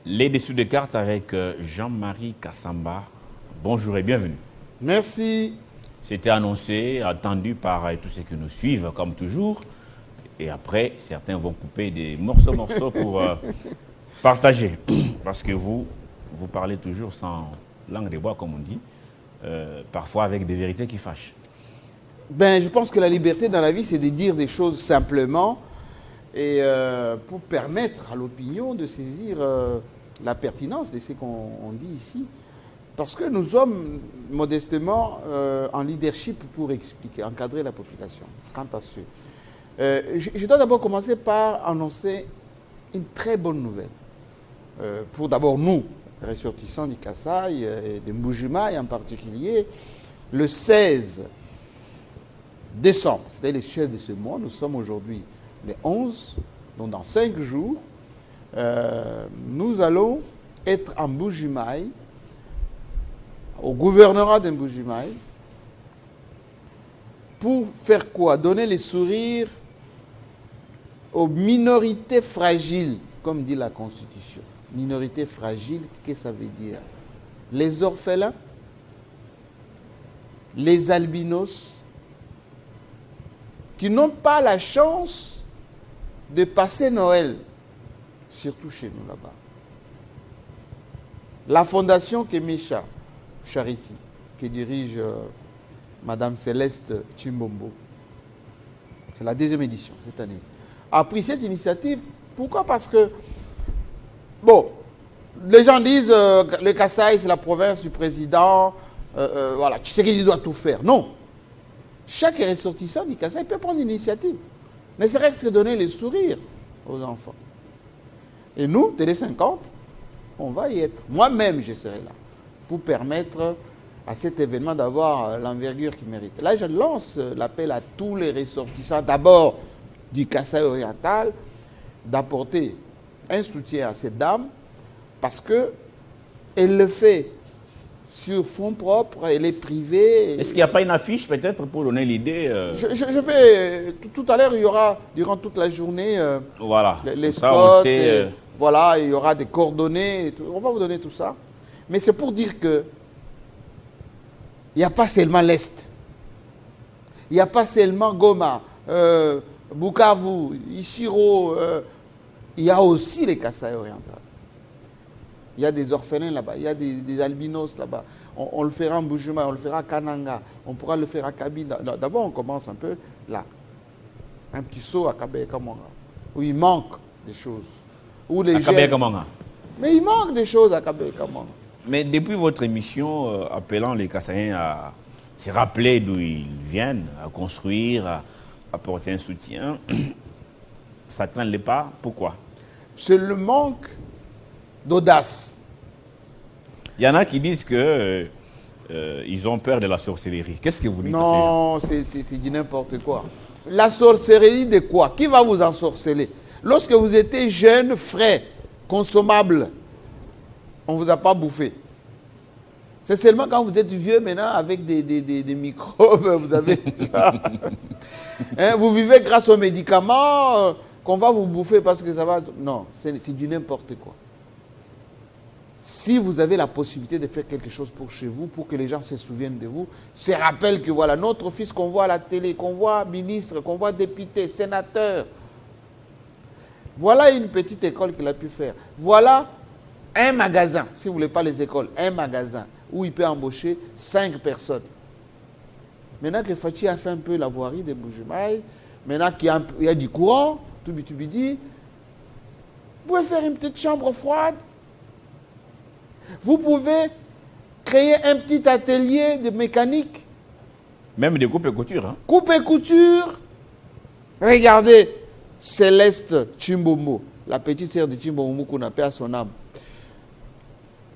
Les dessous de cartes avec Jean-Marie Kassamba. Bonjour et bienvenue. Merci. C'était annoncé, attendu par tous ceux qui nous suivent, comme toujours. Et après, certains vont couper des morceaux pour partager. Parce que vous parlez toujours sans langue de bois, comme on dit, parfois avec des vérités qui fâchent. Ben, je pense que la liberté dans la vie, c'est de dire des choses simplement et pour permettre à l'opinion de saisir la pertinence de ce qu'on dit ici. Parce que nous sommes modestement en leadership pour expliquer, encadrer la population. Quant à ce, je dois d'abord commencer par annoncer une très bonne nouvelle. Pour d'abord nous, ressortissants du Kasaï et de Mbujimaï en particulier, le 16 décembre, c'était l'échelle de ce mois, nous sommes aujourd'hui le 11, donc dans 5 jours, nous allons être en Mbujimaï, au gouvernorat de Mbujimaï, pour faire quoi? Donner les sourires aux minorités fragiles, comme dit la Constitution. Minorité fragile, qu'est-ce que ça veut dire? Les orphelins, les albinos, qui n'ont pas la chance de passer Noël, surtout chez nous là-bas. La fondation Kemisha Charity, que dirige Madame Céleste Chimbombo, c'est la 2e édition cette année, a pris cette initiative. Pourquoi? Parce que, bon, les gens disent le Kasaï, c'est la province du président, voilà, tu sais qu'il doit tout faire. Non. Chaque ressortissant du Kasaï peut prendre l'initiative. Ne serait-ce que donner les sourires aux enfants. Et nous, Télé 50, on va y être. Moi-même, je serai là pour permettre à cet événement d'avoir l'envergure qu'il mérite. Là, je lance l'appel à tous les ressortissants, d'abord du Kasaï oriental, d'apporter un soutien à cette dame, parce qu'elle le fait sur fonds propres, elle est privée. Est-ce qu'il n'y a pas une affiche peut-être pour donner l'idée Je vais, tout à l'heure, il y aura, durant toute la journée, voilà, les ça, spots, voilà, il y aura des coordonnées, on va vous donner tout ça. Mais c'est pour dire que il n'y a pas seulement l'Est, il n'y a pas seulement Goma, Bukavu, Ishiro, il y a aussi les Kasaï orientales. Il y a des orphelins là-bas, il y a des albinos là-bas. On le fera en Mbujimaï, on le fera à Kananga, on pourra le faire à Kabi. D'abord, on commence un peu là. Un petit saut à Kabe-Kamanga, où il manque des choses. Où les à Kabe-Kamanga. Mais il manque des choses à Kabe-Kamanga. Mais depuis votre émission, appelant les Kassaïens à se rappeler d'où ils viennent, à construire, à apporter un soutien, ça ne traîne pas. Pourquoi? C'est le manque d'audace. Il y en a qui disent que ils ont peur de la sorcellerie. Qu'est-ce que vous dites? Non, c'est du n'importe quoi. La sorcellerie de quoi? Qui va vous ensorceler? Lorsque vous étiez jeune, frais, consommable, on ne vous a pas bouffé. C'est seulement quand vous êtes vieux maintenant avec des microbes, vous avez vous vivez grâce aux médicaments qu'on va vous bouffer parce que ça va... Non, c'est du n'importe quoi. Si vous avez la possibilité de faire quelque chose pour chez vous, pour que les gens se souviennent de vous, se rappellent que voilà, notre fils qu'on voit à la télé, qu'on voit ministre, qu'on voit député, sénateur, voilà une petite école qu'il a pu faire. Voilà un magasin, si vous ne voulez pas les écoles, un magasin où il peut embaucher 5 personnes. Maintenant que Fachi a fait un peu la voirie de Mbujimaï, maintenant qu'il y a du courant, tout bitubidi, vous pouvez faire une petite chambre froide. Vous pouvez créer un petit atelier de mécanique. Même de coupe et couture. Hein? Coupe et couture. Regardez Céleste Chimbombo, la petite sœur de Chimbombo qu'on appelle à son âme.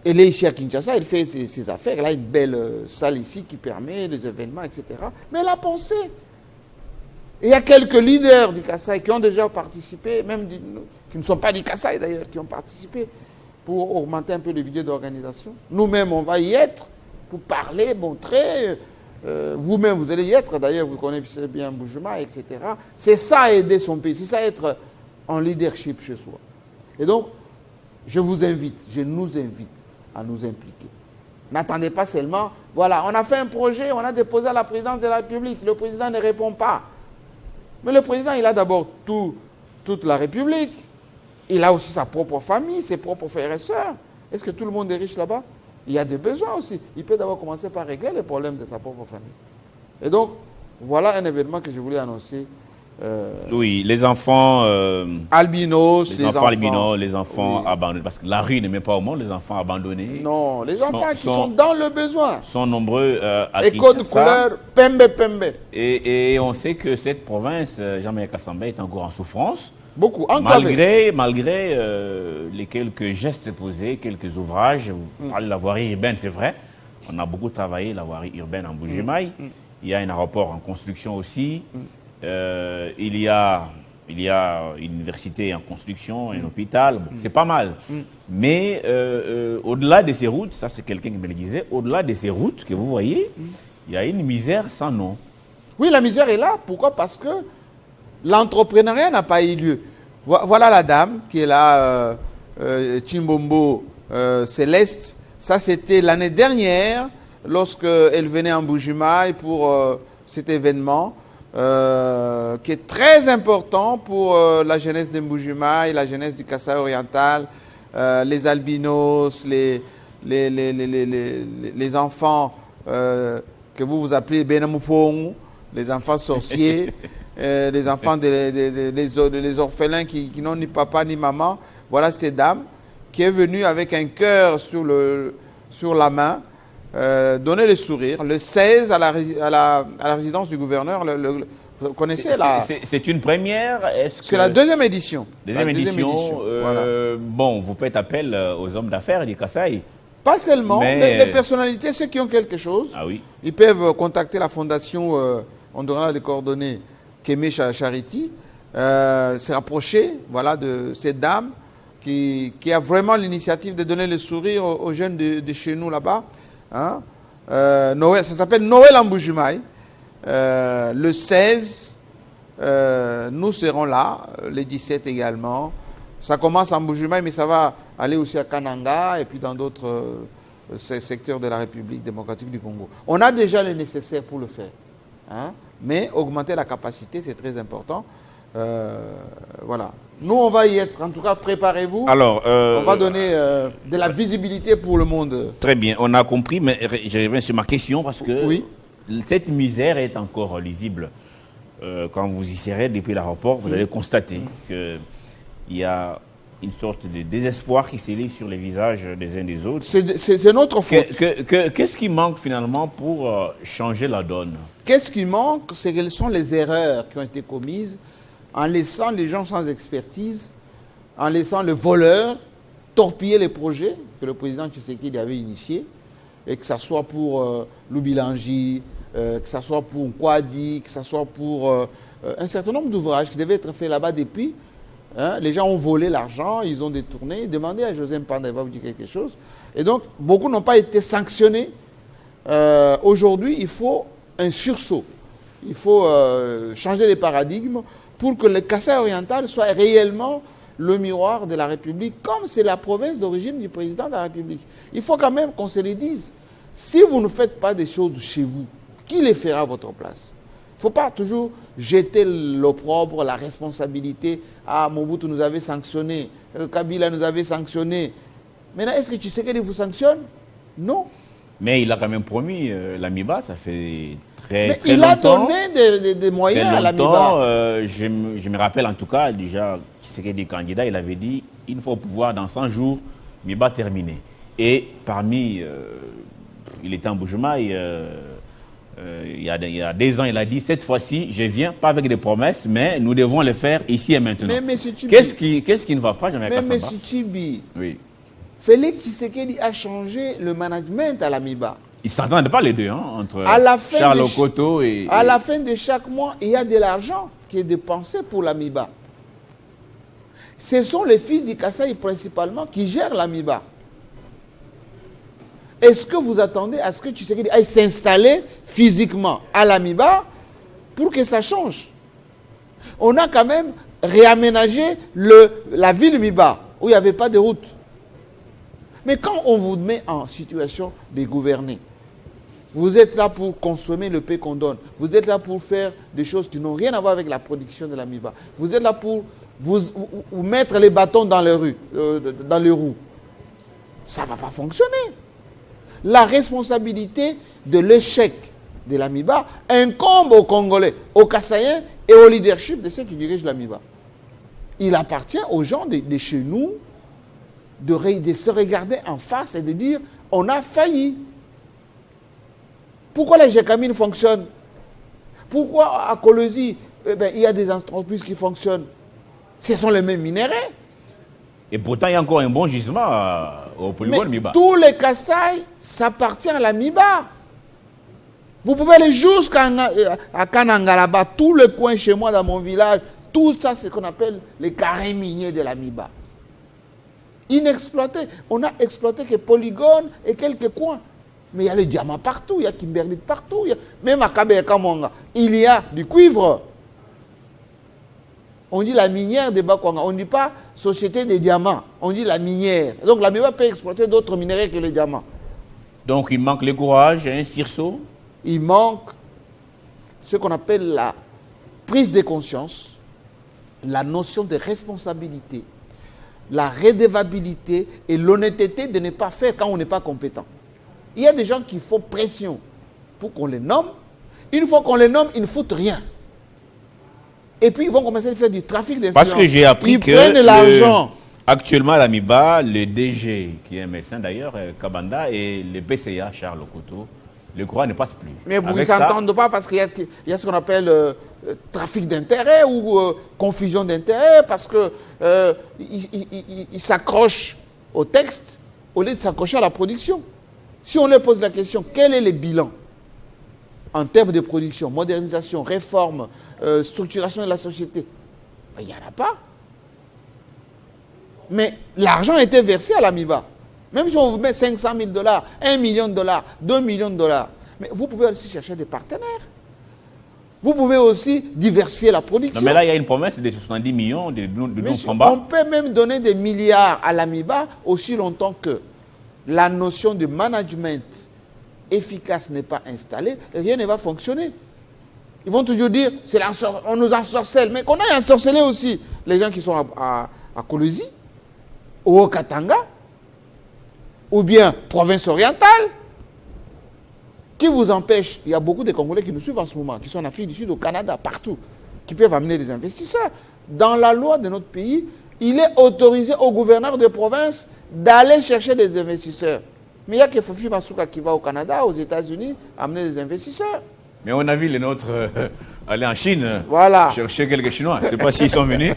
Elle est ici à Kinshasa, elle fait ses affaires. Elle a une belle salle ici qui permet des événements, etc. Mais elle a pensé. Et il y a quelques leaders du Kasaï qui ont déjà participé, même qui ne sont pas du Kasaï d'ailleurs, qui ont participé pour augmenter un peu le budget d'organisation. Nous-mêmes, on va y être pour parler, montrer. Vous-même, vous allez y être. D'ailleurs, vous connaissez bien Mbujimaï, etc. C'est ça aider son pays, c'est ça être en leadership chez soi. Et donc, je vous invite, je nous invite à nous impliquer. N'attendez pas seulement, voilà, on a fait un projet, on a déposé à la présidence de la République, le président ne répond pas. Mais le président, il a d'abord toute la République, il a aussi sa propre famille, ses propres frères et sœurs. Est-ce que tout le monde est riche là-bas? Il y a des besoins aussi. Il peut d'abord commencer par régler les problèmes de sa propre famille. Et donc, voilà un événement que je voulais annoncer. Oui, les enfants albinos, les enfants abandonnés, parce que la rue ne met pas au monde les enfants abandonnés. Non, les enfants qui sont dans le besoin. Sont nombreux à Écho de couleur, pembe. Et on sait que cette province, Jean-Marie Kassambé, est encore en souffrance. Beaucoup, malgré les quelques gestes posés, quelques ouvrages. Vous parlez de la voirie urbaine, c'est vrai. On a beaucoup travaillé la voirie urbaine en Bujimaï. Il y a un aéroport en construction aussi. Il y a une université en construction, un hôpital. Bon, c'est pas mal. Mais au-delà de ces routes, ça c'est quelqu'un qui me le disait, au-delà de ces routes que vous voyez, il y a une misère sans nom. Oui, la misère est là. Pourquoi? Parce que l'entrepreneuriat n'a pas eu lieu. Voilà la dame qui est là, Chimbombo Céleste. Ça, c'était l'année dernière, lorsqu'elle venait en Bujimaï pour cet événement, qui est très important pour la jeunesse de Bujimaï, la jeunesse du Kasaï oriental, les albinos, les enfants que vous appelez Benamupong, les enfants sorciers. Les enfants, les orphelins qui n'ont ni papa ni maman. Voilà cette dame qui est venue avec un cœur sur la main, donner le sourire. Le 16 à la résidence du gouverneur, vous connaissez là. C'est une première. C'est la deuxième édition. Deuxième édition. Voilà. Bon, vous faites appel aux hommes d'affaires du Kasaï. Pas seulement, les personnalités, ceux qui ont quelque chose, ils peuvent contacter la fondation, on donnera les coordonnées, Kémé Charity, s'est rapproché de cette dame qui a vraiment l'initiative de donner le sourire aux jeunes de chez nous là-bas. Hein? Noël, ça s'appelle Noël en Bujimaï. Le 16, nous serons là, le 17 également. Ça commence en Bujimaï, mais ça va aller aussi à Kananga et puis dans d'autres secteurs de la République démocratique du Congo. On a déjà le nécessaire pour le faire. Hein? Mais augmenter la capacité, c'est très important. Voilà. Nous, on va y être. En tout cas, préparez-vous. Alors, on va donner de la visibilité pour le monde. Très bien, on a compris, mais je reviens sur ma question parce que cette misère est encore lisible. Quand vous y serez depuis l'aéroport, vous allez constater qu'il y a une sorte de désespoir qui s'élit sur les visages des uns des autres. C'est notre faute. Qu'est-ce qui manque finalement pour changer la donne? Qu'est-ce qui manque? C'est quelles sont les erreurs qui ont été commises en laissant les gens sans expertise, en laissant le voleur torpiller les projets que le président Tshisekedi avait initiés, et que ce soit pour Lubilangi, que ce soit pour Nkwadi, que ce soit pour un certain nombre d'ouvrages qui devaient être faits là-bas depuis. Hein, les gens ont volé l'argent, ils ont détourné. Demandez à José Mpanda, il va vous dire quelque chose. Et donc, beaucoup n'ont pas été sanctionnés. Aujourd'hui, il faut un sursaut. Il faut changer les paradigmes pour que le Kasaï oriental soit réellement le miroir de la République, comme c'est la province d'origine du président de la République. Il faut quand même qu'on se le dise. Si vous ne faites pas des choses chez vous, qui les fera à votre place? Il ne faut pas toujours jeter l'opprobre, la responsabilité. Ah, Mobutu nous avait sanctionné, Kabila nous avait sanctionné. Maintenant, est-ce que Tshisekedi vous sanctionne? Non. Mais il a quand même promis l'AMIBA, ça fait très longtemps. Il a donné des moyens à l'AMIBA. Je me rappelle en tout cas, déjà, Tshisekedi candidat, il avait dit une fois au pouvoir, dans 100 jours, MIBA terminé. Et parmi, il était en Bujimaï, il y a 2 ans, il a dit, cette fois-ci, je viens, pas avec des promesses, mais nous devons le faire ici et maintenant. Mais qu'est-ce qui ne va pas, Jean-Marie Kassamba? Mais M. Chibi, oui. Félix Tshisekedi a changé le management à l'AMIBA. Ils ne s'entendent pas les deux, hein, entre Charles Okoto et... À la fin de chaque mois, il y a de l'argent qui est dépensé pour l'AMIBA. Ce sont les fils du Kasaï principalement qui gèrent l'AMIBA. Est-ce que vous attendez à ce que Tshisekedi aille s'installer physiquement à l'AMIBA pour que ça change? On a quand même réaménagé la ville de Miba, où il n'y avait pas de route. Mais quand on vous met en situation de gouverner, vous êtes là pour consommer le pain qu'on donne. Vous êtes là pour faire des choses qui n'ont rien à voir avec la production de l'amiba. Vous êtes là pour vous mettre les bâtons dans les rues, dans les roues. Ça ne va pas fonctionner. La responsabilité de l'échec de l'amiba incombe aux Congolais, aux Kassaïens et au leadership de ceux qui dirigent l'amiba. Il appartient aux gens de chez nous de se regarder en face et de dire on a failli. Pourquoi les GECAMINE fonctionnent? Pourquoi à Colosie, il y a des entreprises qui fonctionnent? Ce sont les mêmes minéraux. Et pourtant, il y a encore un bon gisement au polygone Miba. Tous les Kasaï, ça appartient à la Miba. Vous pouvez aller jusqu'à Kanangalaba, tout le coin chez moi dans mon village, tout ça, c'est ce qu'on appelle les carrés miniers de la Miba. Inexploités. On a exploité que polygone et quelques coins. Mais il y a le diamant partout, il y a kimberlite partout. Même à Kabe Kamonga, il y a du cuivre. On dit la minière de Bakwanga. On ne dit pas société des diamants. On dit la minière. Donc la Miba peut exploiter d'autres minéraux que les diamants. Donc il manque le courage, un sursaut. Il manque ce qu'on appelle la prise de conscience, la notion de responsabilité, la redevabilité et l'honnêteté de ne pas faire quand on n'est pas compétent. Il y a des gens qui font pression pour qu'on les nomme. Une fois qu'on les nomme, ils ne foutent rien. Et puis ils vont commencer à faire du trafic d'influence. Parce que j'ai appris ils prennent l'argent. Actuellement à la Miba, le DG, qui est un médecin d'ailleurs, Kabanda, et le BCA, Charles Okoto, le courant ne passe plus. Mais vous ne s'entendez pas parce qu'il y a ce qu'on appelle trafic d'intérêt ou confusion d'intérêt, parce qu'ils s'accrochent au texte au lieu de s'accrocher à la production. Si on leur pose la question, quel est le bilan en termes de production, modernisation, réforme, structuration de la société? Il n'y en a pas. Mais l'argent a été versé à la Miba. Même si on vous met 500 000 $, 1 million de $, 2 millions de $. Mais vous pouvez aussi chercher des partenaires. Vous pouvez aussi diversifier la production. Non, mais là, il y a une promesse de 70 millions de on peut même donner des milliards à la Miba aussi longtemps que la notion de management efficace n'est pas installée, rien ne va fonctionner. Ils vont toujours dire, on nous ensorcelle. Mais qu'on aille ensorceler aussi les gens qui sont à Colosie, au Katanga, ou bien province orientale. Qui vous empêche? Il y a beaucoup de Congolais qui nous suivent en ce moment, qui sont en Afrique du Sud, au Canada, partout, qui peuvent amener des investisseurs. Dans la loi de notre pays, il est autorisé au gouverneur de province d'aller chercher des investisseurs. Mais il n'y a que Fofi Masuka qui va au Canada, aux États-Unis, amener des investisseurs. Mais on a vu les nôtres aller en Chine, voilà, chercher quelques Chinois. Je ne sais pas s'ils sont venus.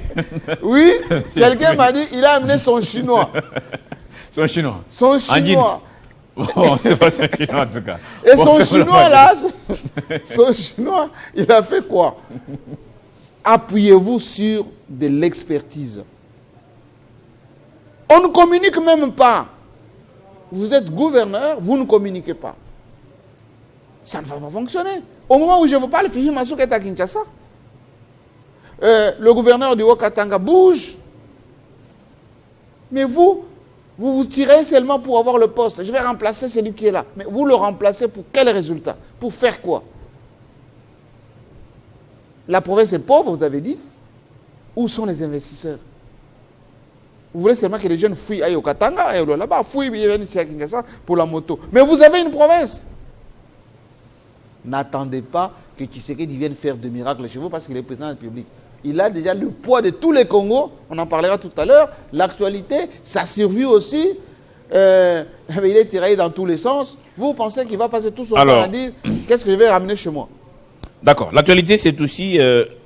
Oui, quelqu'un m'a dit qu'il a amené son Chinois. Son Chinois. Son Chinois. Bon, c'est pas son Chinois en tout cas. Et bon, son Chinois là, son Chinois, il a fait quoi? Appuyez-vous sur de l'expertise. On ne communique même pas. Vous êtes gouverneur, vous ne communiquez pas. Ça ne va pas fonctionner. Au moment où je vous parle, Fiji Masuka est à Kinshasa. Le gouverneur du Haut-Katanga bouge. Mais vous tirez seulement pour avoir le poste. Je vais remplacer celui qui est là. Mais vous le remplacez pour quel résultat? Pour faire quoi? La province est pauvre, vous avez dit. Où sont les investisseurs? Vous voulez seulement que les jeunes fuient, aillent au Katanga, aillent là-bas, fuient, viennent ici à Kinshasa pour la moto. Mais vous avez une province. N'attendez pas que Tshisekedi vienne faire de miracles chez vous parce qu'il est président de la République. Il a déjà le poids de tous les Congos, on en parlera tout à l'heure. L'actualité, sa survie aussi, il est tiré dans tous les sens. Vous pensez qu'il va passer tout son temps à dire qu'est-ce que je vais ramener chez moi? D'accord. L'actualité, c'est aussi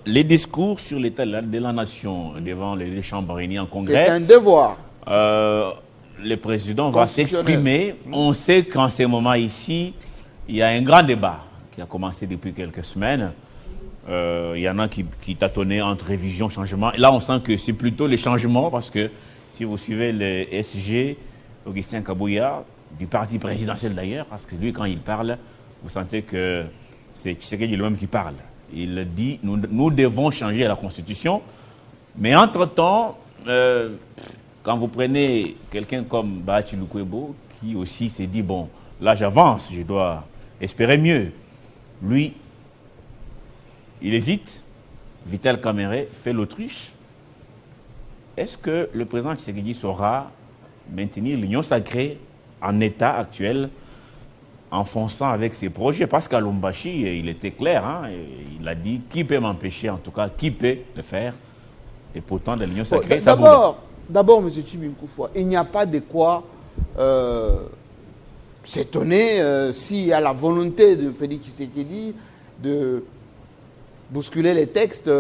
les discours sur l'état de la nation devant les chambres réunies en congrès. C'est un devoir. Le président va s'exprimer. On sait qu'en ce moment ici, il y a un grand débat qui a commencé depuis quelques semaines. Il y en a qui tâtonnaient entre révision, changement. Et là, on sent que c'est plutôt les changements parce que si vous suivez le SG, Augustin Kabouya, du parti présidentiel d'ailleurs, parce que lui, quand il parle, vous sentez que c'est Tshisekedi lui-même qui parle. Il dit, nous devons changer la Constitution. Mais entre-temps, quand vous prenez quelqu'un comme Bahati Lukwebo, qui aussi s'est dit, bon, là j'avance, je dois espérer mieux. Lui, il hésite. Vital Kamerhe fait l'autruche. Est-ce que le président Tshisekedi saura maintenir l'union sacrée en état actuel, en fonçant avec ses projets? Parce qu'à Lubumbashi, il était clair, hein, il a dit qui peut m'empêcher, en tout cas, qui peut le faire. Et pourtant, de l'union sacrée, ça D'abord, M. Tchibinkoufoua, il n'y a pas de quoi s'étonner s'il y a la volonté de Félix Tshisekedi de bousculer les textes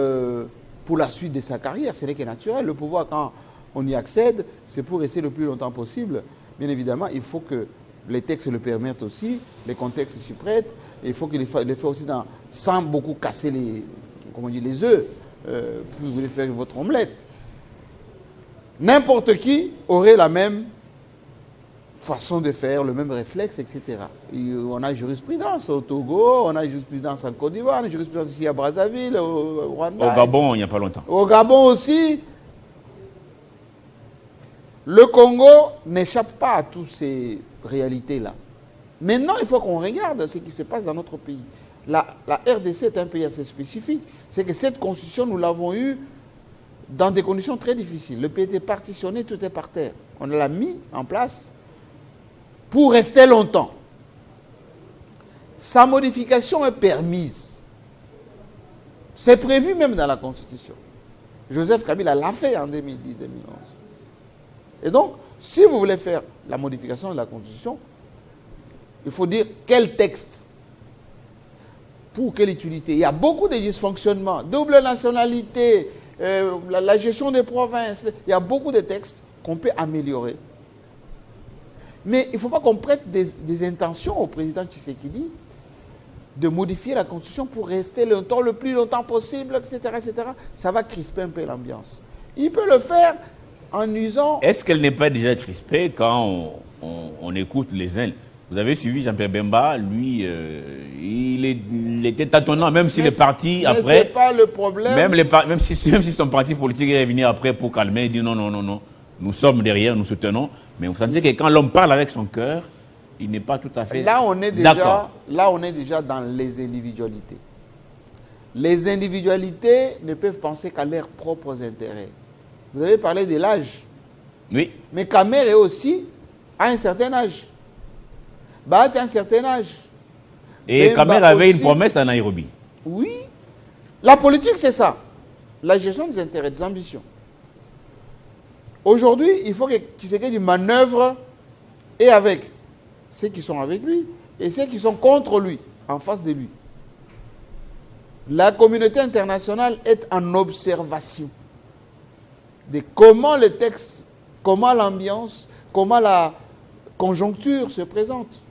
pour la suite de sa carrière. Ce n'est que naturel. Le pouvoir, quand on y accède, c'est pour rester le plus longtemps possible. Bien évidemment, il faut que les textes le permettent aussi, les contextes s'y prêtent, et il faut qu'il les fasse aussi sans beaucoup casser les œufs pour vous voulez faire votre omelette. N'importe qui aurait la même façon de faire, le même réflexe, etc. Et on a jurisprudence au Togo, on a jurisprudence en Côte d'Ivoire, on a jurisprudence ici à Brazzaville, au Rwanda. Au Gabon, il n'y a pas longtemps. Au Gabon aussi. Le Congo n'échappe pas à toutes ces réalités-là. Maintenant, il faut qu'on regarde ce qui se passe dans notre pays. La RDC est un pays assez spécifique. C'est que cette constitution, nous l'avons eue dans des conditions très difficiles. Le pays était partitionné, tout est par terre. On l'a mis en place pour rester longtemps. Sa modification est permise. C'est prévu même dans la Constitution. Joseph Kabila l'a fait en 2010-2011. Et donc, si vous voulez faire la modification de la Constitution, il faut dire quel texte, pour quelle utilité. Il y a beaucoup de dysfonctionnements, double nationalité, la gestion des provinces, il y a beaucoup de textes qu'on peut améliorer. Mais il ne faut pas qu'on prête des intentions au président Tshisekedi de modifier la Constitution pour rester le plus longtemps possible, etc., etc. Ça va crisper un peu l'ambiance. Il peut le faire en usant... Est-ce qu'elle n'est pas déjà crispée quand on écoute les uns? Vous avez suivi Jean-Pierre Bemba, lui, il était tâtonnant, même s'il est parti après. Mais ce n'est pas le problème. Même si son parti politique est venu après pour calmer, il dit non, nous sommes derrière, nous soutenons. Mais vous savez que quand l'homme parle avec son cœur, il n'est pas tout à fait d'accord. Là, on est déjà dans les individualités. Les individualités ne peuvent penser qu'à leurs propres intérêts. Vous avez parlé de l'âge. Oui. Mais Kamerhe aussi a un certain âge. Bahati a un certain âge. Et Kamerhe avait une promesse à Nairobi. Oui. La politique, c'est ça. La gestion des intérêts, des ambitions. Aujourd'hui, il faut que Tshisekedi manœuvre et avec ceux qui sont avec lui et ceux qui sont contre lui, en face de lui. La communauté internationale est en observation de comment les textes, comment l'ambiance, comment la conjoncture se présente.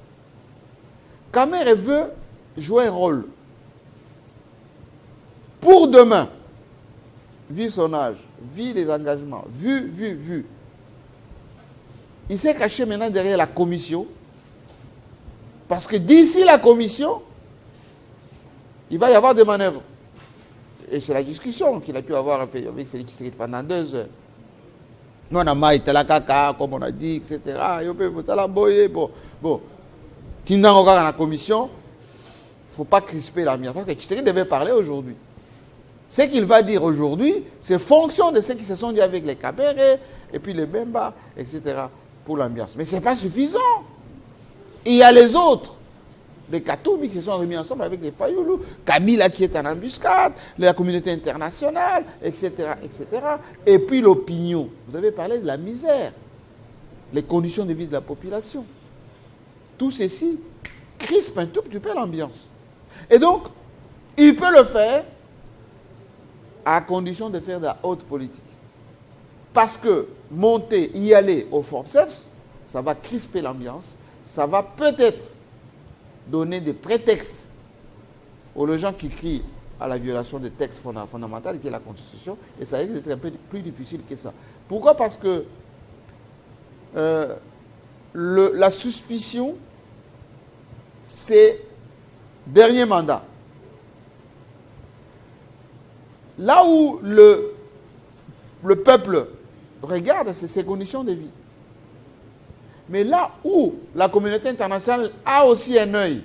Kamerhe veut jouer un rôle pour demain, vu son âge, vu les engagements, vu. Il s'est caché maintenant derrière la commission, parce que d'ici la commission, il va y avoir des manœuvres. Et c'est la discussion qu'il a pu avoir avec Félix Tshisekedi pendant 2 heures. Nous, on a maïté la caca, comme on a dit, etc. Bon. Tindan regarde dans la commission, il ne faut pas crisper la mienne. Parce que Tshisekedi devait parler aujourd'hui. Ce qu'il va dire aujourd'hui, c'est fonction de ce qui se sont dit avec les Kamerhe, et puis les Bemba, etc. pour l'ambiance. Mais ce n'est pas suffisant. Il y a les autres. Les Katoubi qui se sont remis ensemble avec les Fayoulou, Kabila qui est en embuscade, la communauté internationale, etc., etc. Et puis l'opinion. Vous avez parlé de la misère, les conditions de vie de la population. Tout ceci crispe un tout petit peu l'ambiance. Et donc, il peut le faire à condition de faire de la haute politique. Parce que monter, y aller au forceps, ça va crisper l'ambiance, ça va peut-être donner des prétextes aux gens qui crient à la violation des textes fondamentaux, qui est la Constitution, et ça risque d'être un peu plus difficile que ça. Pourquoi? Parce que la suspicion, c'est dernier mandat. Là où le peuple regarde ses conditions de vie. Mais là où la communauté internationale a aussi un œil,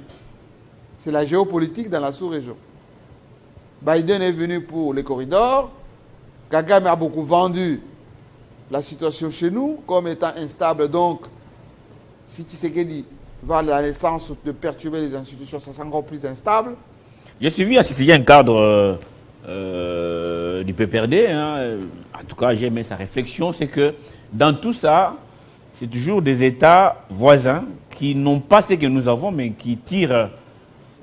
c'est la géopolitique dans la sous-région. Biden est venu pour les corridors. Kagame a beaucoup vendu la situation chez nous comme étant instable. Donc, si Tshisekedi va à la naissance de perturber les institutions, ça sera encore plus instable. J'ai suivi un cadre du PPRD. Hein. En tout cas, j'ai aimé sa réflexion. C'est que dans tout ça, c'est toujours des États voisins qui n'ont pas ce que nous avons, mais qui tirent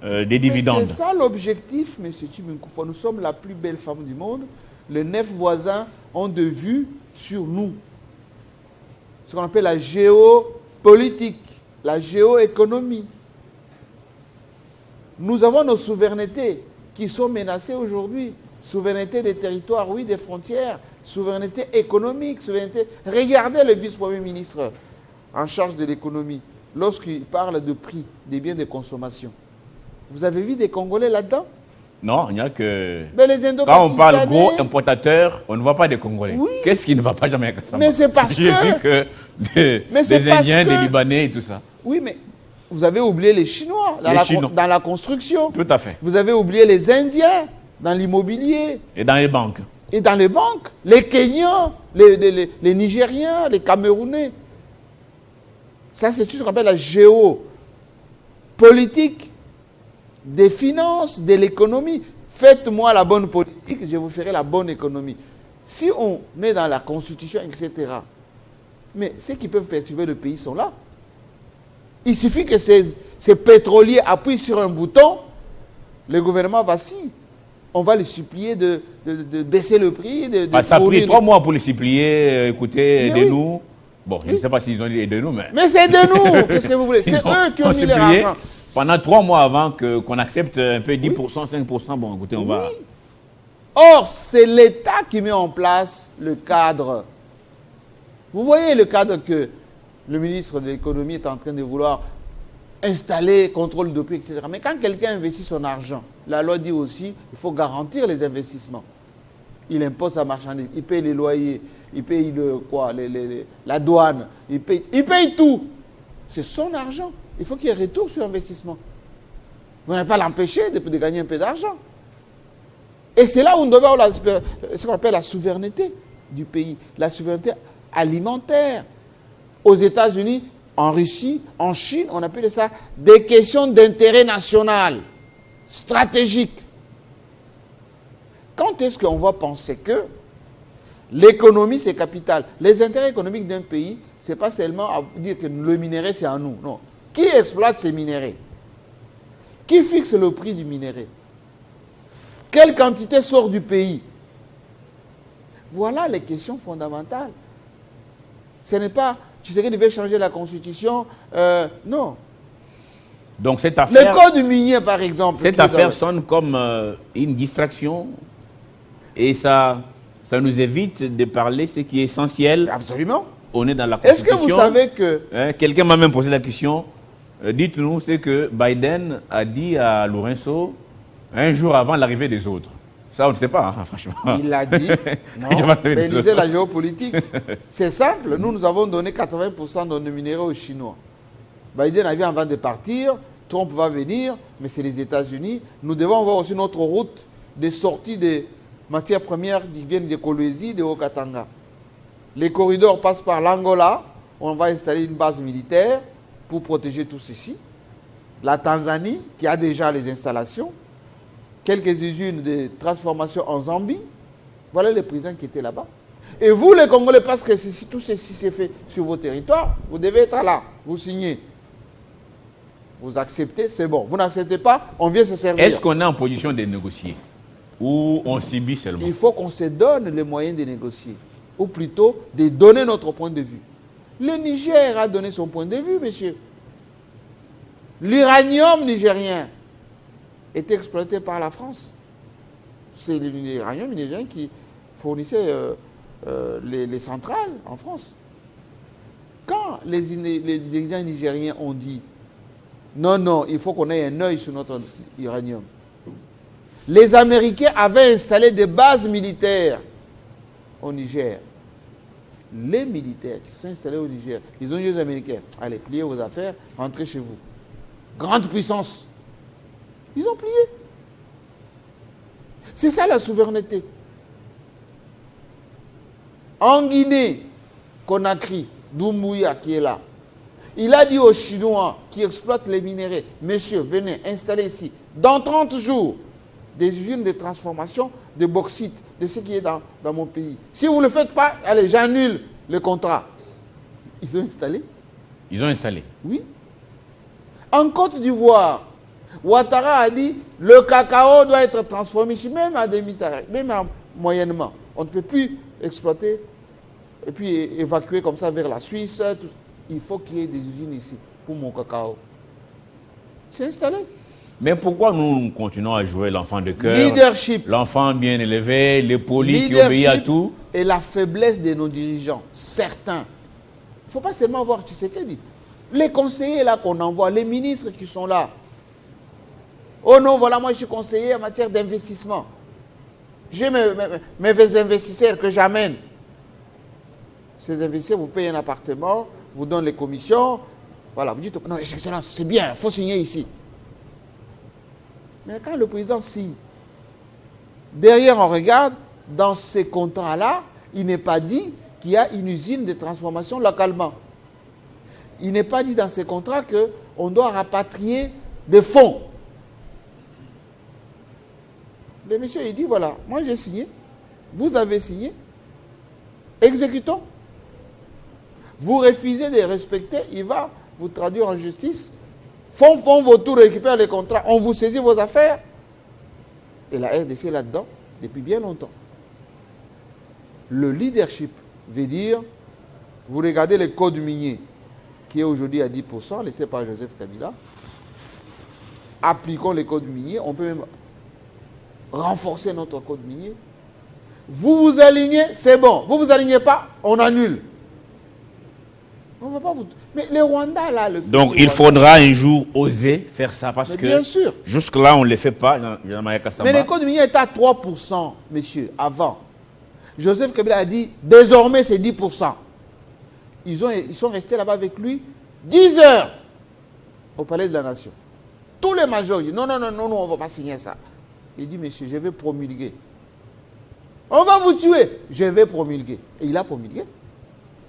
des dividendes. C'est ça l'objectif, M. Timinkoufo. Nous sommes la plus belle femme du monde. Les 9 voisins ont de vue sur nous. Ce qu'on appelle la géopolitique, la géoéconomie. Nous avons nos souverainetés qui sont menacées aujourd'hui. Souveraineté des territoires, oui, des frontières. Souveraineté économique, souveraineté... Regardez le vice-premier ministre en charge de l'économie lorsqu'il parle de prix des biens de consommation. Vous avez vu des Congolais là-dedans? Non, il n'y a que... Mais les quand on parle gros importateurs, on ne voit pas des Congolais. Oui. Qu'est-ce qui ne va pas jamais avec ça? Mais c'est parce J'ai vu que des Indiens, des Libanais et tout ça. Oui, mais vous avez oublié les Chinois dans la construction. Tout à fait. Vous avez oublié les Indiens dans l'immobilier. Et dans les banques. Et dans les banques. Les Kenyans, les Nigériens, les Camerounais. Ça, c'est ce qu'on appelle la géopolitique des finances, de l'économie. Faites-moi la bonne politique, je vous ferai la bonne économie. Si on est dans la constitution, etc., mais ceux qui peuvent perturber le pays sont là. Il suffit que ces pétroliers appuient sur un bouton, le gouvernement vacille. On va les supplier de baisser le prix. Ça a pris 3 mois pour les supplier, écoutez, aidez-nous. Bon, je ne sais pas s'ils ont dit aidez-nous, mais... Mais c'est aidez-nous. Qu'est-ce que vous voulez? C'est eux qui ont mis leur argent. Pendant 3 mois avant qu'on accepte un peu 10%, 5%, bon, écoutez, on va... Or, c'est l'État qui met en place le cadre. Vous voyez le cadre que le ministre de l'économie est en train de vouloir installer, contrôle de prix, etc. Mais quand quelqu'un investit son argent, la loi dit aussi il faut garantir les investissements. Il impose sa marchandise, il paye les loyers, il paye la douane, il paye tout. C'est son argent. Il faut qu'il y ait retour sur investissement. Vous n'allez pas l'empêcher de gagner un peu d'argent. Et c'est là où on doit avoir ce qu'on appelle la souveraineté du pays, la souveraineté alimentaire. Aux États-Unis, en Russie, en Chine, on appelle ça des questions d'intérêt national, stratégique. Quand est-ce qu'on va penser que l'économie, c'est capital? Les intérêts économiques d'un pays, ce n'est pas seulement à dire que le minerai, c'est à nous. Non. Qui exploite ces minéraux? Qui fixe le prix du minerai? Quelle quantité sort du pays? Voilà les questions fondamentales. Ce n'est pas, tu sais qu'il devait changer la constitution, non. Donc cette affaire... Le code minier, par exemple. Cette affaire sonne comme une distraction et ça nous évite de parler ce qui est essentiel. Absolument. On est dans la constitution. Est-ce que vous savez que... quelqu'un m'a même posé la question. Dites-nous, c'est que Biden a dit à Lourenço un jour avant l'arrivée des autres. Ça, on ne sait pas, hein, franchement. Il l'a dit. Non, mais lisez la géopolitique. C'est simple. Nous avons donné 80% de nos minéraux aux Chinois. Biden a dit avant de partir, Trump va venir, mais c'est les États-Unis. Nous devons avoir aussi notre route de sortie des matières premières qui viennent de Kolwezi, de Haut-Katanga. Les corridors passent par l'Angola. On va installer une base militaire pour protéger tout ceci. La Tanzanie, qui a déjà les installations. Quelques usines de transformation en Zambie. Voilà les prisons qui étaient là-bas. Et vous, les Congolais, parce que si tout ceci s'est fait sur vos territoires, vous devez être là. Vous signez. Vous acceptez, c'est bon. Vous n'acceptez pas, on vient se servir. Est-ce qu'on est en position de négocier? Ou on subit seulement? Il faut qu'on se donne les moyens de négocier. Ou plutôt, de donner notre point de vue. Le Niger a donné son point de vue, monsieur. L'uranium nigérien est exploité par la France. C'est l'uranium nigérien qui fournissait les centrales en France. Quand les dirigeants nigériens ont dit non, il faut qu'on ait un œil sur notre uranium, les Américains avaient installé des bases militaires au Niger. les militaires qui sont installés au Niger, ils ont dit aux Américains, allez, pliez vos affaires, rentrez chez vous. Grande puissance. Ils ont plié. C'est ça la souveraineté. En Guinée, Conakry, Doumbouya qui est là, il a dit aux Chinois qui exploitent les minéraux, messieurs, venez, installez ici, dans 30 jours, des usines de transformation de bauxite, de ce qui est dans mon pays. Si vous ne le faites pas, allez, j'annule le contrat. Ils ont installé. Ils ont installé. Oui. En Côte d'Ivoire, Ouattara a dit le cacao doit être transformé ici, même à demi-tarif, même moyennement. On ne peut plus exploiter et puis évacuer comme ça vers la Suisse. Tout. Il faut qu'il y ait des usines ici pour mon cacao. C'est installé. Mais pourquoi nous continuons à jouer l'enfant de cœur, leadership, l'enfant bien élevé, les polis qui obéissent à tout? Et la faiblesse de nos dirigeants, certains. Il ne faut pas seulement voir Tshisekedi. Les conseillers là qu'on envoie, les ministres qui sont là. Oh non, voilà, moi je suis conseiller en matière d'investissement. J'ai mes investisseurs que j'amène. Ces investisseurs, vous payez un appartement, vous donnent les commissions. Voilà, vous dites, non, excellence, c'est bien, il faut signer ici. Mais quand le président signe, derrière on regarde, dans ces contrats-là, il n'est pas dit qu'il y a une usine de transformation localement. Il n'est pas dit dans ces contrats qu'on doit rapatrier des fonds. Le monsieur, il dit, voilà, moi j'ai signé, vous avez signé, exécutons. Vous refusez de respecter, il va vous traduire en justice. Font vos tours, récupère les contrats, on vous saisit vos affaires. Et la RDC est là-dedans depuis bien longtemps. Le leadership veut dire, vous regardez le code minier, qui est aujourd'hui à 10%, laissé par Joseph Kabila. Appliquons le code minier, on peut même renforcer notre code minier. Vous vous alignez, c'est bon. Vous vous alignez pas, on annule. On va pas vous... Mais les Rwandais, là... Donc, il faudra un jour oser faire ça parce que... Bien sûr. Jusque-là, on ne le fait pas. Mais le code minier est à 3%, messieurs, avant. Joseph Kabila a dit, désormais, c'est 10%. Ils sont restés là-bas avec lui 10 heures au Palais de la Nation. Tous les majors disent, non, on ne va pas signer ça. Il dit, monsieur, je vais promulguer. On va vous tuer. Je vais promulguer. Et il a promulgué.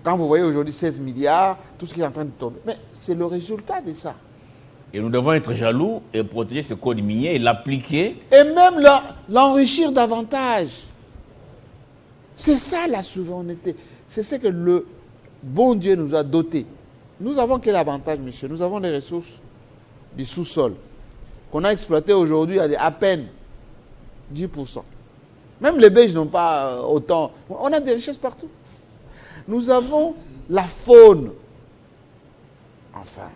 Quand vous voyez aujourd'hui 16 milliards, tout ce qui est en train de tomber. Mais c'est le résultat de ça. Et nous devons être jaloux et protéger ce code minier et l'appliquer. Et même l'enrichir davantage. C'est ça la souveraineté. C'est ce que le bon Dieu nous a doté. Nous avons quel avantage, monsieur? Nous avons les ressources du sous-sol qu'on a exploitées aujourd'hui à peine 10%. Même les Belges n'ont pas autant. On a des richesses partout. Nous avons la faune. Enfin,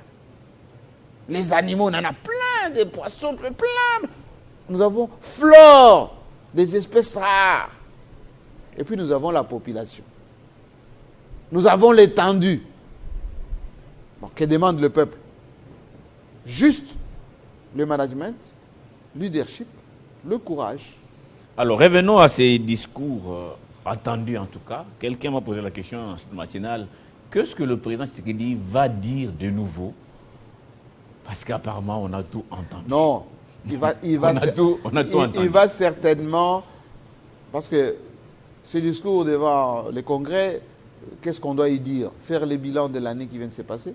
les animaux, on en a plein, des poissons, plein. Nous avons flore, des espèces rares. Et puis nous avons la population. Nous avons l'étendue. Bon, que demande le peuple? Juste le management, leadership, le courage. Alors, revenons à ces discours attendus en tout cas. Quelqu'un m'a posé la question en cette matinale. Qu'est-ce que le président Tshisekedi va dire de nouveau? Parce qu'apparemment, on a tout entendu. Non, on a tout entendu. Il va certainement... Parce que ce discours devant le Congrès, qu'est-ce qu'on doit y dire? Faire le bilan de l'année qui vient de se passer,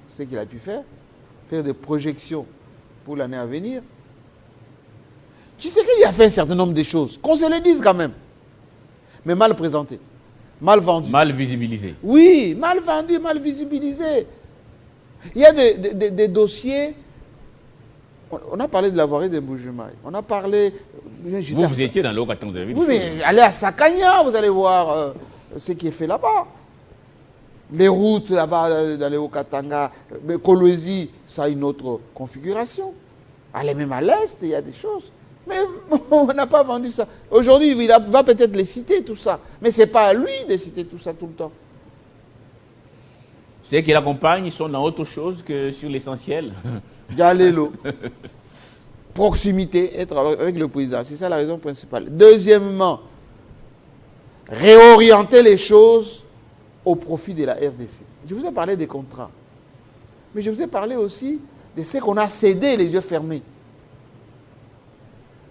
ce qu'il a pu faire des projections pour l'année à venir. Tu sais qu'il a fait un certain nombre de choses, qu'on se le dise quand même, mais mal présenté, mal vendu. Mal visibilisé. Oui, mal vendu, mal visibilisé. Il y a des dossiers. On a parlé de la voirie de Mbujimaï. On a parlé... Vous étiez dans le Haut-Katanga, vous avez vu? Oui, mais allez à Sakanya, vous allez voir ce qui est fait là-bas. Les routes là-bas dans le Haut-Katanga, Kolwezi, ça a une autre configuration. Allez même à l'Est, il y a des choses. Mais on n'a pas vendu ça. Aujourd'hui, il va peut-être les citer, tout ça. Mais ce n'est pas à lui de citer tout ça tout le temps. Ceux qui l'accompagnent, ils sont dans autre chose que sur l'essentiel. Dialélo. Proximité, être avec le président. C'est ça la raison principale. Deuxièmement, réorienter les choses au profit de la RDC. Je vous ai parlé des contrats. Mais je vous ai parlé aussi de ce qu'on a cédé les yeux fermés.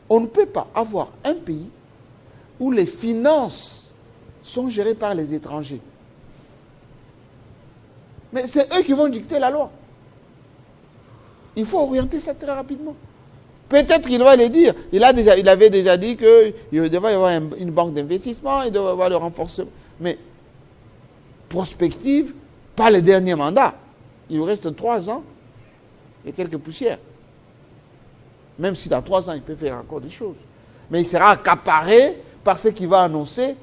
On ne peut pas avoir un pays où les finances sont gérées par les étrangers. Mais c'est eux qui vont dicter la loi. Il faut orienter ça très rapidement. Peut-être qu'il va le dire. Il avait déjà dit qu'il devait y avoir une banque d'investissement, il devait y avoir le renforcement. Mais prospective, pas le dernier mandat. Il nous reste 3 ans et quelques poussières. Même si dans 3 ans, il peut faire encore des choses. Mais il sera accaparé par ce qui va annoncer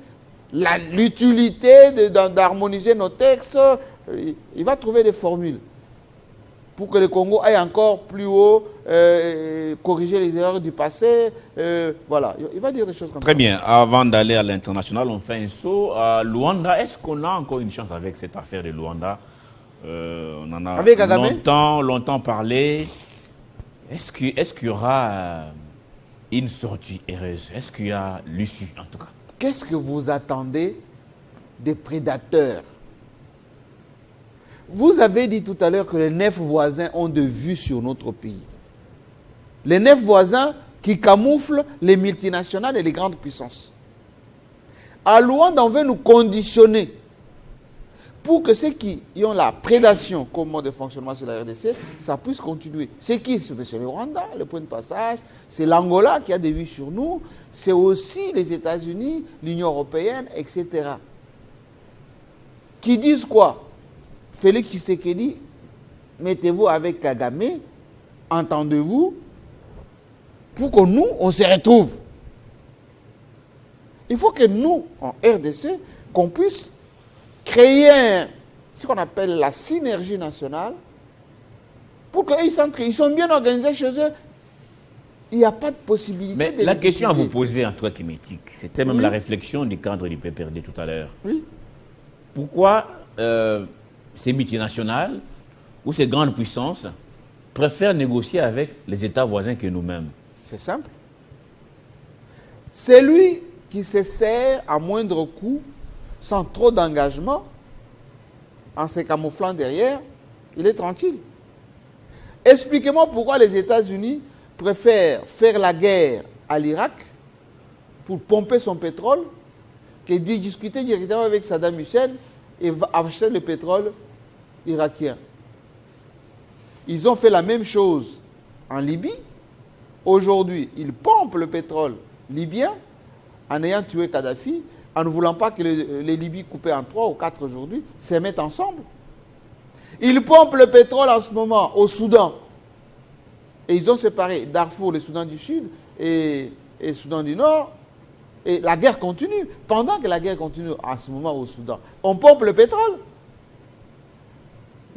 l'utilité d'harmoniser nos textes. Il va trouver des formules pour que le Congo aille encore plus haut, corriger les erreurs du passé. Voilà, il va dire des choses comme ça. Très bien. Avant d'aller à l'international, on fait un saut à Luanda. Est-ce qu'on a encore une chance avec cette affaire de Luanda? On en a longtemps parlé. Est-ce qu'il y aura une sortie heureuse? Est-ce qu'il y a l'issue, en tout cas? Qu'est-ce que vous attendez des prédateurs? Vous avez dit tout à l'heure que les 9 voisins ont de vues sur notre pays. Les 9 voisins qui camouflent les multinationales et les grandes puissances. À Luanda, on veut nous conditionner pour que ceux qui ont la prédation comme mode de fonctionnement sur la RDC, ça puisse continuer. C'est qui? C'est le Rwanda, le point de passage. C'est l'Angola qui a des vues sur nous. C'est aussi les États-Unis, l'Union européenne, etc. Qui disent quoi? Félix Tshisekedi, mettez-vous avec Kagame, entendez-vous, pour que nous, on se retrouve. Il faut que nous, en RDC, qu'on puisse créer ce qu'on appelle la synergie nationale, pour qu'eux, ils sont bien organisés chez eux. Il n'y a pas de possibilité. Mais la question à vous poser, Antoine Timétique, c'était même la réflexion du cadre du PPRD tout à l'heure. Oui. Pourquoi ces multinationales ou ces grandes puissances préfèrent négocier avec les États voisins que nous-mêmes? C'est simple. C'est lui qui se sert à moindre coût, sans trop d'engagement, en se camouflant derrière, il est tranquille. Expliquez-moi pourquoi les États-Unis préfèrent faire la guerre à l'Irak pour pomper son pétrole que de discuter directement avec Saddam Hussein et acheter le pétrole irakien. Ils ont fait la même chose en Libye. Aujourd'hui, ils pompent le pétrole libyen en ayant tué Kadhafi, en ne voulant pas que les Libyes coupées en 3 ou 4 aujourd'hui se mettent ensemble. Ils pompent le pétrole en ce moment au Soudan. Et ils ont séparé Darfour, le Soudan du Sud et le Soudan du Nord. Et la guerre continue. Pendant que la guerre continue en ce moment au Soudan, on pompe le pétrole.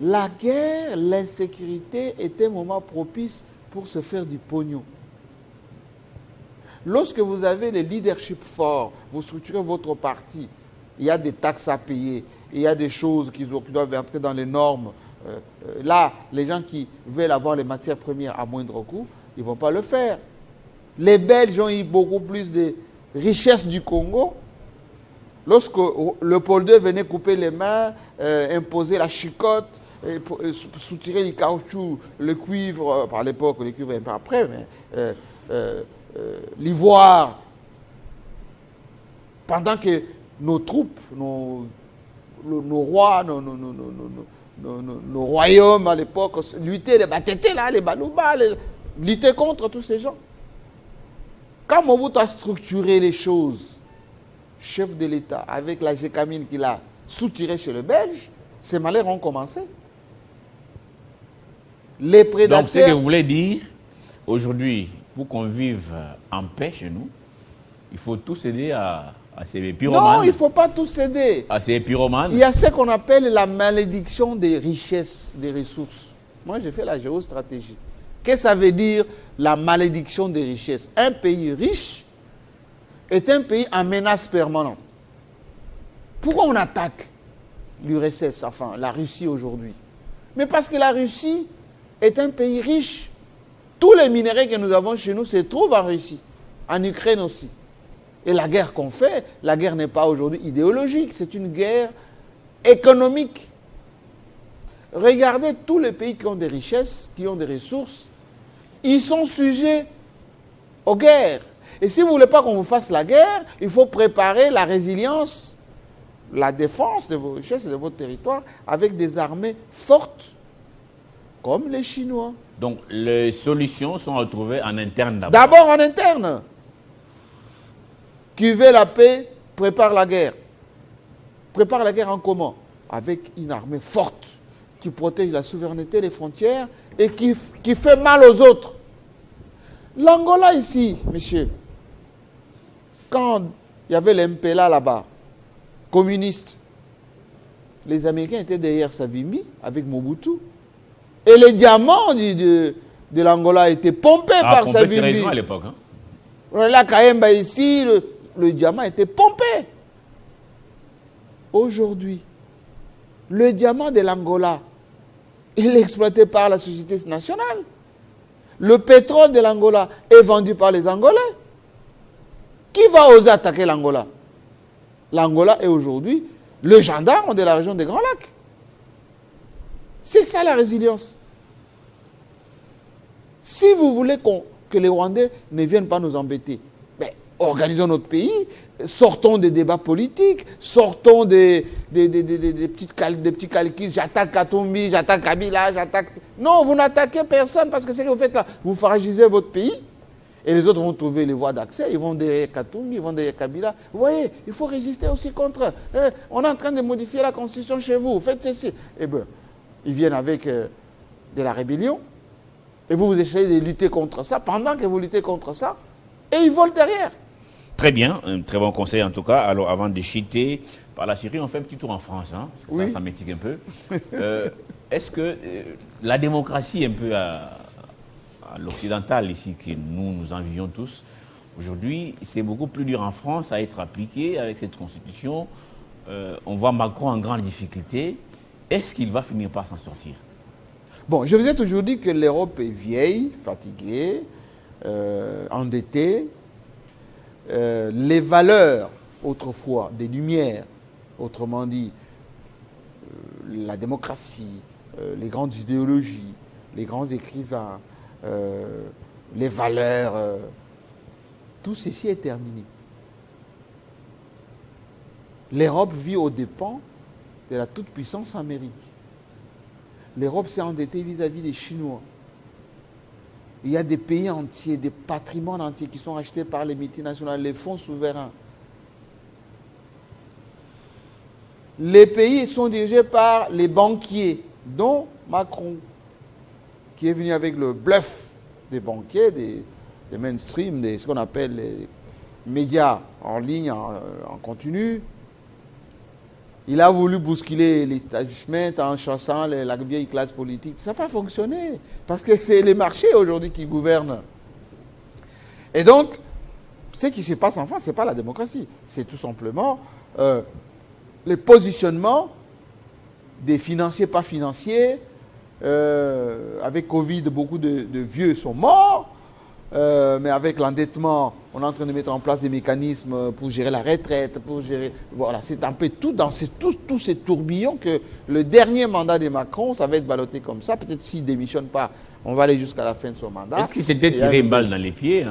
La guerre, l'insécurité est un moment propice pour se faire du pognon. Lorsque vous avez le leadership fort, vous structurez votre parti, il y a des taxes à payer, il y a des choses qui doivent entrer dans les normes. Là, les gens qui veulent avoir les matières premières à moindre coût, ils ne vont pas le faire. Les Belges ont eu beaucoup plus de richesses du Congo. Lorsque Léopold II venait couper les mains, imposer la chicotte, soutirer le caoutchouc, le cuivre, par l'époque, le cuivre un peu après, mais l'ivoire, pendant que nos troupes, nos rois, nos royaumes à l'époque luttaient, les Batete, là, les Balouba, luttaient contre tous ces gens. Quand Mobutu a structuré les choses, chef de l'État, avec la Gécamine qu'il a soutiré chez le Belge, ces malheurs ont commencé. Les prédateurs... Donc, ce que vous voulez dire, aujourd'hui, pour qu'on vive en paix chez nous, il faut tout céder à ces pyromanes. Non, il ne faut pas tout céder. À ces pyromanes. Il y a ce qu'on appelle la malédiction des richesses, des ressources. Moi, j'ai fait la géostratégie. Qu'est-ce que ça veut dire, la malédiction des richesses? Un pays riche est un pays en menace permanente. Pourquoi on attaque l'URSS, enfin la Russie aujourd'hui? Mais parce que la Russie est un pays riche. Tous les minéraux que nous avons chez nous se trouvent en Russie, en Ukraine aussi. Et la guerre qu'on fait, la guerre n'est pas aujourd'hui idéologique, c'est une guerre économique. Regardez tous les pays qui ont des richesses, qui ont des ressources, ils sont sujets aux guerres. Et si vous ne voulez pas qu'on vous fasse la guerre, il faut préparer la résilience, la défense de vos richesses et de votre territoire avec des armées fortes, comme les Chinois. Donc, les solutions sont retrouvées en interne d'abord. D'abord en interne. Qui veut la paix, prépare la guerre. Prépare la guerre en comment? Avec une armée forte qui protège la souveraineté des frontières et qui fait mal aux autres. L'Angola ici, monsieur, quand il y avait l'MPLA là-bas, communiste, les Américains étaient derrière Savimbi avec Mobutu. Et les diamants de l'Angola étaient pompés par Savimbi. Sérieusement à l'époque. Hein? Là, Kayemba ici, le diamant était pompé. Aujourd'hui, le diamant de l'Angola, il est exploité par la société nationale. Le pétrole de l'Angola est vendu par les Angolais. Qui va oser attaquer l'Angola? L'Angola est aujourd'hui le gendarme de la région des Grands Lacs. C'est ça la résilience. Si vous voulez que les Rwandais ne viennent pas nous embêter, organisons notre pays, sortons des débats politiques, sortons des petits calculs, j'attaque Katumbi, j'attaque Kabila, j'attaque... Non, vous n'attaquez personne parce que ce que vous faites là, vous fragilisez votre pays et les autres vont trouver les voies d'accès, ils vont derrière Katumbi, ils vont derrière Kabila. Vous voyez, il faut résister aussi contre... on est en train de modifier la constitution chez vous, faites ceci. Eh bien, ils viennent avec de la rébellion et vous essayez de lutter contre ça, pendant que vous luttez contre ça, et ils volent derrière. Très bien, un très bon conseil en tout cas. Alors avant de chuter par la Syrie, on fait un petit tour en France. Hein, parce que oui. Ça m'étique un peu. Est-ce que la démocratie un peu à l'occidental ici, que nous envions tous, aujourd'hui, c'est beaucoup plus dur en France à être appliqué avec cette constitution. On voit Macron en grande difficulté. Est-ce qu'il va finir par s'en sortir? Bon, je vous ai toujours dit que l'Europe est vieille, fatiguée, endettée. Les valeurs, autrefois, des Lumières, autrement dit, la démocratie, les grandes idéologies, les grands écrivains, les valeurs, tout ceci est terminé. L'Europe vit aux dépens de la toute-puissance Amérique. L'Europe s'est endettée vis-à-vis des Chinois. Il y a des pays entiers, des patrimoines entiers qui sont achetés par les multinationales, les fonds souverains. Les pays sont dirigés par les banquiers, dont Macron, qui est venu avec le bluff des banquiers, des mainstream, ce qu'on appelle les médias en ligne, en continu. Il a voulu bousculer l'establishment en chassant la vieille classe politique. Ça n'a pas fonctionné. Parce que c'est les marchés aujourd'hui qui gouvernent. Et donc, ce qui se passe en France, ce n'est pas la démocratie. C'est tout simplement les positionnements des financiers, pas financiers. Avec Covid, beaucoup de vieux sont morts. Mais avec l'endettement, on est en train de mettre en place des mécanismes pour gérer la retraite, pour gérer... Voilà, c'est un peu tout dans tous ces tourbillons que le dernier mandat de Macron, ça va être ballotté comme ça. Peut-être s'il ne démissionne pas, on va aller jusqu'à la fin de son mandat. Est-ce qu'il s'était tiré une balle dans les pieds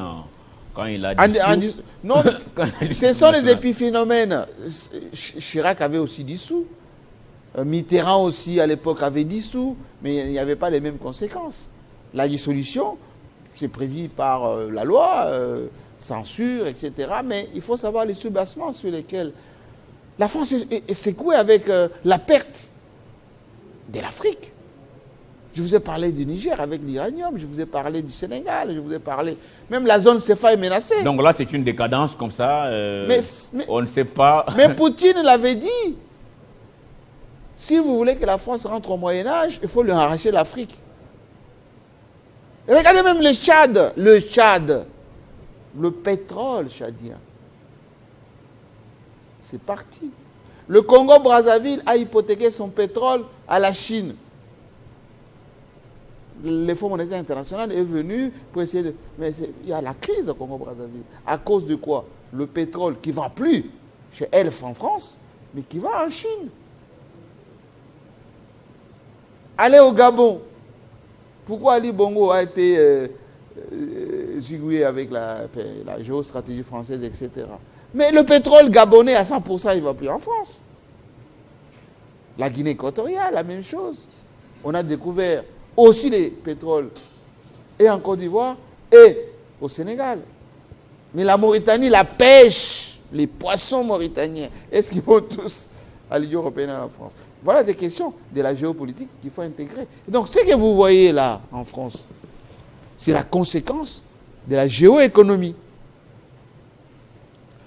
quand il a dissous? Non, ce sont les épiphénomènes. Chirac avait aussi dissous. Mitterrand aussi, à l'époque, avait dissous. Mais il n'y avait pas les mêmes conséquences. La dissolution... c'est prévu par la loi, censure, etc. Mais il faut savoir les soubassements sur lesquels la France est secouée avec la perte de l'Afrique. Je vous ai parlé du Niger avec l'uranium, je vous ai parlé du Sénégal, je vous ai parlé... Même la zone CFA est menacée. Donc là, c'est une décadence comme ça, on ne sait pas... Mais Poutine l'avait dit. Si vous voulez que la France rentre au Moyen-Âge, il faut lui arracher l'Afrique. Regardez même le Tchad, le pétrole tchadien. C'est parti. Le Congo-Brazzaville a hypothéqué son pétrole à la Chine. Le Fonds monétaire international est venu pour essayer de... Mais il y a la crise au Congo-Brazzaville. À cause de quoi? Le pétrole qui ne va plus chez Elf en France, mais qui va en Chine. Allez au Gabon. Pourquoi Ali Bongo a été zigouillé avec la géostratégie française, etc. Mais le pétrole gabonais à 100%, il ne va plus en France. La Guinée équatoriale, la même chose. On a découvert aussi les pétroles et en Côte d'Ivoire et au Sénégal. Mais la Mauritanie, la pêche, les poissons mauritaniens, est-ce qu'ils vont tous à l'Union européenne et à la France? Voilà des questions de la géopolitique qu'il faut intégrer. Et donc, ce que vous voyez là, en France, c'est la conséquence de la géoéconomie.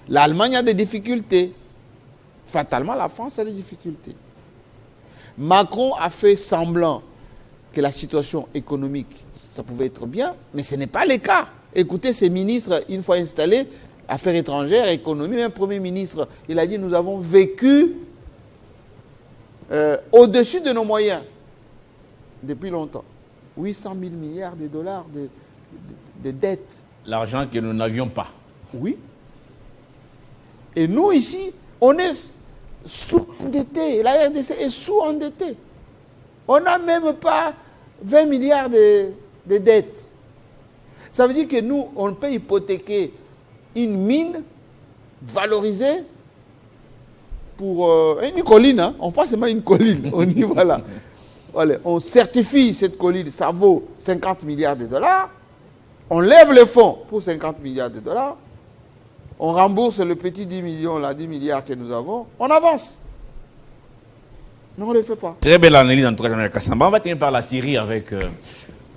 L'Allemagne a des difficultés. Fatalement, la France a des difficultés. Macron a fait semblant que la situation économique, ça pouvait être bien, mais ce n'est pas le cas. Écoutez, ces ministres, une fois installés, Affaires étrangères, économie, même Premier ministre, il a dit, nous avons vécu au-dessus de nos moyens depuis longtemps. 800 000 milliards de dollars de dettes. L'argent que nous n'avions pas. Oui. Et nous, ici, on est sous-endettés. La RDC est sous-endettée. On n'a même pas 20 milliards de dettes. Ça veut dire que nous, on peut hypothéquer une mine valorisée pour une colline. Hein? On passe seulement une colline. On y va là. Voilà. On certifie cette colline, ça vaut 50 milliards de dollars. On lève le fonds pour 50 milliards de dollars. On rembourse le petit 10 millions, là, 10 milliards que nous avons. On avance. Non, on ne le fait pas. Très belle analyse en tout cas, Jean-Marie Kassamba. On va terminer par la Syrie avec...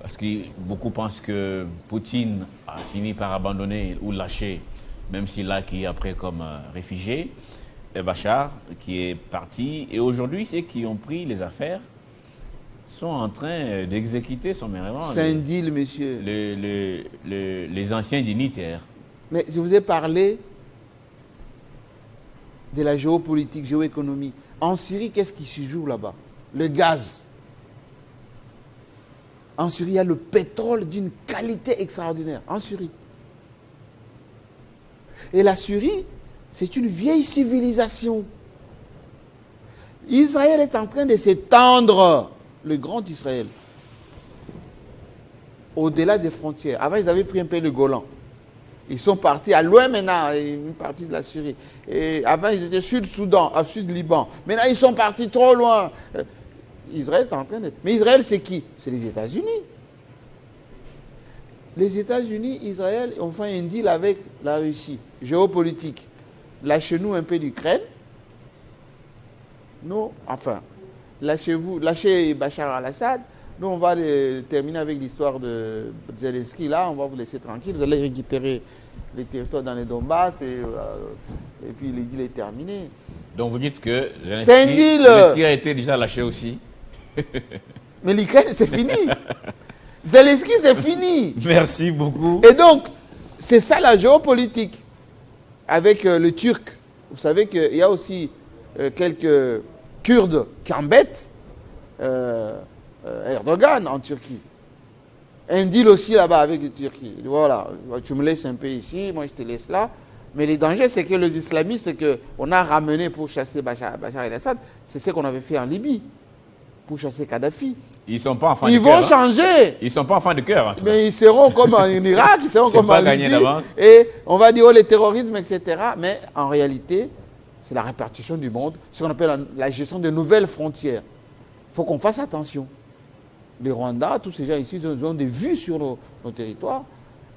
parce que beaucoup pensent que Poutine a fini par abandonner ou lâcher, même s'il l'a accueilli après comme réfugié. Et Bachar, qui est parti. Et aujourd'hui, ceux qui ont pris les affaires sont en train d'exécuter sommairement. C'est un deal, monsieur. Les anciens dignitaires. Mais je vous ai parlé de la géopolitique, géoéconomie. En Syrie, qu'est-ce qui se joue là-bas? Le gaz. En Syrie, il y a le pétrole d'une qualité extraordinaire. En Syrie. Et la Syrie, c'est une vieille civilisation. Israël est en train de s'étendre. Le grand Israël. Au-delà des frontières. Avant, ils avaient pris un peu le Golan. Ils sont partis à loin maintenant, une partie de la Syrie. Et avant, ils étaient sud-Soudan, sud-Liban. Maintenant, ils sont partis trop loin. Israël est en train de... Mais Israël, c'est qui? C'est les États-Unis. Les États-Unis, Israël, ont fait un deal avec la Russie, géopolitique. Lâchez-nous un peu d'Ukraine. Nous, enfin, lâchez Bachar al-Assad. Nous, on va terminer avec l'histoire de Zelensky. Là, on va vous laisser tranquille. Vous allez récupérer les territoires dans les Donbass et puis le deal est terminé. Donc vous dites que Zelensky a été déjà lâché aussi. Mais l'Ukraine, c'est fini. Zelensky, c'est fini. Merci beaucoup. Et donc, c'est ça la géopolitique. Avec le Turc. Vous savez qu'il y a aussi quelques Kurdes qui embêtent Erdogan en Turquie. Un deal aussi là-bas avec la Turquie. Voilà, tu me laisses un peu ici, moi je te laisse là. Mais le danger, c'est que les islamistes qu'on a ramenés pour chasser Bachar el-Assad, c'est ce qu'on avait fait en Libye, pour chasser Kadhafi. Ils sont pas enfants de cœur. Ils vont changer. Ils sont pas enfants de cœur. Mais ils seront comme en Irak, ils seront comme en Libye. Et on va dire, oh, le terrorisme, etc. Mais en réalité, c'est la répartition du monde, ce qu'on appelle la gestion de nouvelles frontières. Il faut qu'on fasse attention. Les Rwandais, tous ces gens ici, ils ont des vues sur nos territoires.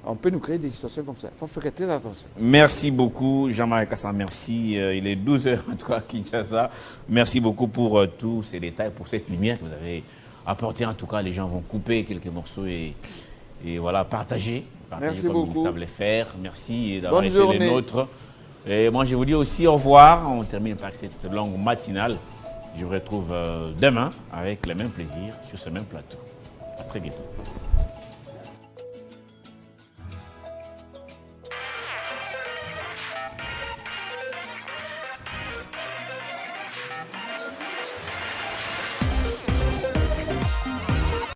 On peut nous créer des situations comme ça. Il faut faire très attention. Merci beaucoup, Jean-Marie Kassamba. Merci. Il est 12h en tout cas à Kinshasa. Merci beaucoup pour tous ces détails, pour cette lumière que vous avez apportée. En tout cas, les gens vont couper quelques morceaux et voilà, partager Merci comme beaucoup. ils savent le faire. Merci d'avoir été journée. les nôtres. Et moi, je vous dis aussi au revoir. On termine par cette longue matinale. Je vous retrouve demain avec le même plaisir sur ce même plateau. À très bientôt.